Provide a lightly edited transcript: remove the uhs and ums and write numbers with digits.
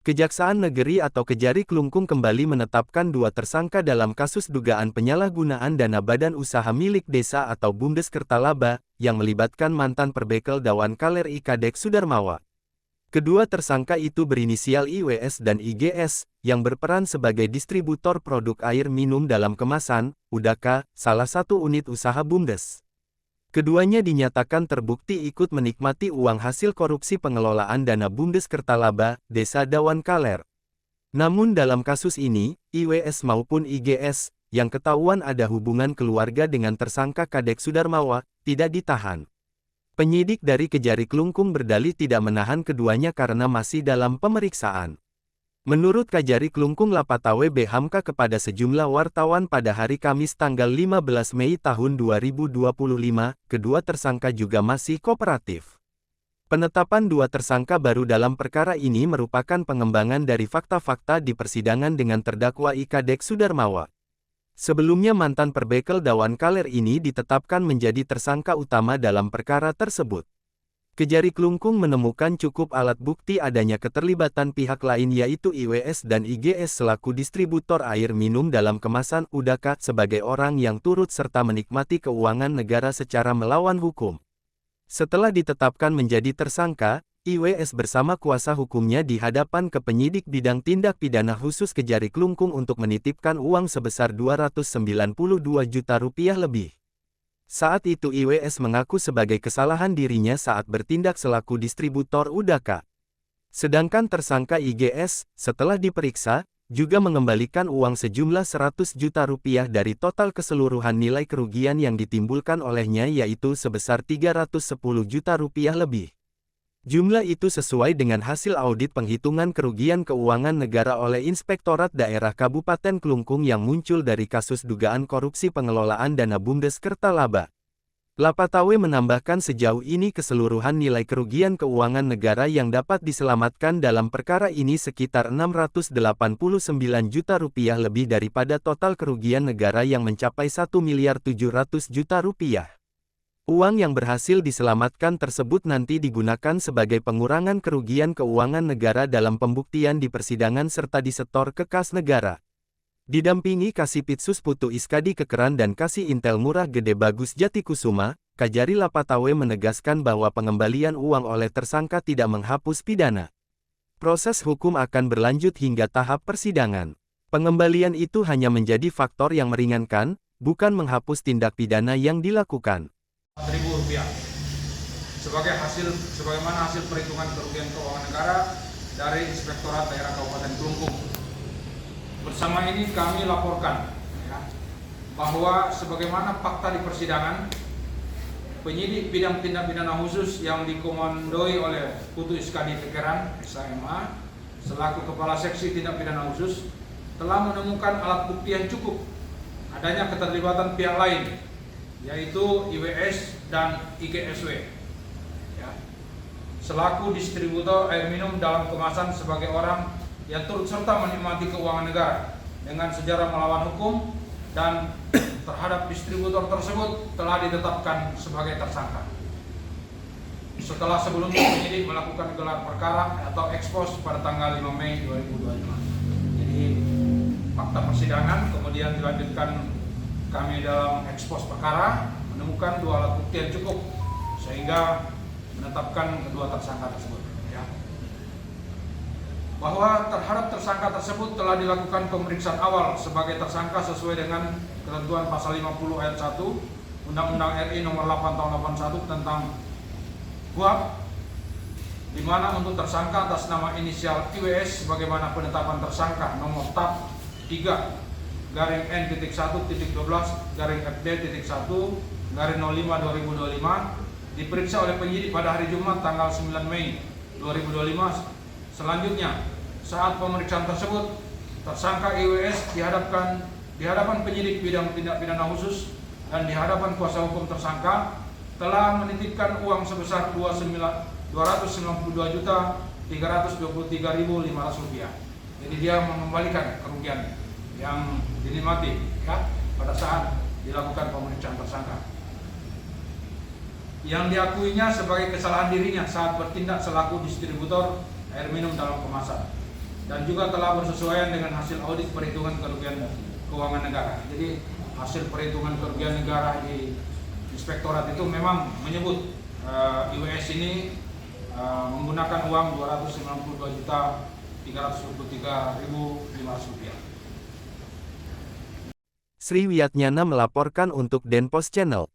Kejaksaan Negeri atau Kejari Klungkung kembali menetapkan dua tersangka dalam kasus dugaan penyalahgunaan dana badan usaha milik desa atau BUMDes Kertalaba, yang melibatkan mantan Perbekel Dawan Kaler Kadek Sudarmawa. Kedua tersangka itu berinisial IWS dan IGS, yang berperan sebagai distributor produk air minum dalam kemasan, Udaka, salah satu unit usaha BUMDes. Keduanya dinyatakan terbukti ikut menikmati uang hasil korupsi pengelolaan dana BUMDes Kertalaba, Desa Dawan Kaler. Namun dalam kasus ini, IWS maupun IGS, yang ketahuan ada hubungan keluarga dengan tersangka Kadek Sudarmawa, tidak ditahan. Penyidik dari Kejari Klungkung berdalih tidak menahan keduanya karena masih dalam pemeriksaan. Menurut Kejari Klungkung Lapatawe B. Hamka kepada sejumlah wartawan pada hari Kamis tanggal 15 Mei tahun 2025, kedua tersangka juga masih kooperatif. Penetapan dua tersangka baru dalam perkara ini merupakan pengembangan dari fakta-fakta di persidangan dengan terdakwa Kadek Sudarmawa. Sebelumnya mantan Perbekel Dawan Kaler ini ditetapkan menjadi tersangka utama dalam perkara tersebut. Kejari Klungkung menemukan cukup alat bukti adanya keterlibatan pihak lain yaitu IWS dan IGS selaku distributor air minum dalam kemasan Udaka sebagai orang yang turut serta menikmati keuangan negara secara melawan hukum. Setelah ditetapkan menjadi tersangka, IWS bersama kuasa hukumnya di hadapan ke penyidik bidang tindak pidana khusus Kejari Klungkung untuk menitipkan uang sebesar Rp292 juta lebih. Saat itu IWS mengaku sebagai kesalahan dirinya saat bertindak selaku distributor Udaka. Sedangkan tersangka IGS, setelah diperiksa, juga mengembalikan uang sejumlah Rp100 juta dari total keseluruhan nilai kerugian yang ditimbulkan olehnya yaitu sebesar Rp310 juta lebih. Jumlah itu sesuai dengan hasil audit penghitungan kerugian keuangan negara oleh Inspektorat Daerah Kabupaten Klungkung yang muncul dari kasus dugaan korupsi pengelolaan dana BUMDes Kertalaba. Lapatawe menambahkan sejauh ini keseluruhan nilai kerugian keuangan negara yang dapat diselamatkan dalam perkara ini sekitar Rp689 juta lebih daripada total kerugian negara yang mencapai Rp1.700 juta. Uang yang berhasil diselamatkan tersebut nanti digunakan sebagai pengurangan kerugian keuangan negara dalam pembuktian di persidangan serta disetor ke kas negara. Didampingi Kasipitsus Putu Iskadi Kekeran dan Kasih Intel Murah Gede Bagus Jatikusuma, Kajari Lapatawe menegaskan bahwa pengembalian uang oleh tersangka tidak menghapus pidana. Proses hukum akan berlanjut hingga tahap persidangan. Pengembalian itu hanya menjadi faktor yang meringankan, bukan menghapus tindak pidana yang dilakukan. Rp1.000 sebagaimana hasil perhitungan kerugian keuangan negara dari Inspektorat Daerah Kabupaten Klungkung. Bersama ini kami laporkan bahwa sebagaimana fakta di persidangan, penyidik bidang tindak pidana khusus yang dikomandoi oleh Putu Iskadi Kekeran SHMA selaku Kepala Seksi Tindak Pidana Khusus telah menemukan alat bukti yang cukup adanya keterlibatan pihak lain yaitu IWS dan IGSW selaku distributor air minum dalam kemasan sebagai orang yang turut serta menikmati keuangan negara dengan sejarah melawan hukum dan terhadap distributor tersebut telah ditetapkan sebagai tersangka. Setelah sebelumnya penyidik melakukan gelar perkara atau ekspos pada tanggal 5 Mei 2025. Jadi fakta persidangan kemudian dilanjutkan kami dalam ekspos perkara menemukan dua alat bukti yang cukup sehingga menetapkan kedua tersangka tersebut. Bahwa terhadap tersangka tersebut telah dilakukan pemeriksaan awal sebagai tersangka sesuai dengan ketentuan pasal 50 ayat 1 Undang-Undang RI nomor 8 tahun 81 tentang KUHP, di mana untuk tersangka atas nama inisial IWS sebagaimana penetapan tersangka nomor TAP 3-N.1-FD.1-05-2025 diperiksa oleh penyidik pada hari Jumat tanggal 9 Mei 2025. Selanjutnya, saat pemeriksaan tersebut, tersangka IWS di hadapan penyidik bidang tindak pidana khusus dan di hadapan kuasa hukum tersangka telah menitipkan uang sebesar Rp292.323.500. Jadi dia mengembalikan kerugian yang dinikmati pada saat dilakukan pemeriksaan tersangka. Yang diakuinya sebagai kesalahan dirinya saat bertindak selaku distributor air minum dalam kemasan. dan juga telah bersesuaian dengan hasil audit perhitungan kerugian keuangan negara. Jadi hasil perhitungan kerugian negara di inspektorat itu memang menyebut IWS ini menggunakan uang Rp292.323.500. Sri Wiatnyana melaporkan untuk Denpos Channel.